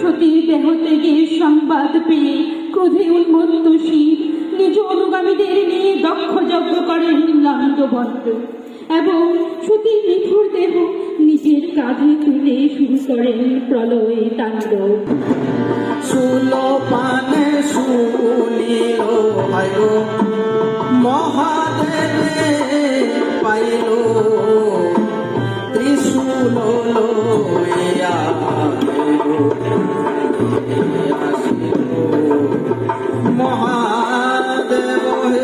সতীর দেহ থেকে সংবাদ পেয়ে ক্রোধে উন্মত্ত শিব নিজ অনুগামীদের নিয়ে দক্ষ যজ্ঞ করেন লণ্ডভণ্ড এবং সতীর নিথুর দেহ নিজের কাঁধে তুলে শুরু করেন প্রলয় তাণ্ডব। সুলোপানে শুনিল ভাই মহাদেবে পাইল ত্রিশূল লইয়া আসিল মহাদেব হে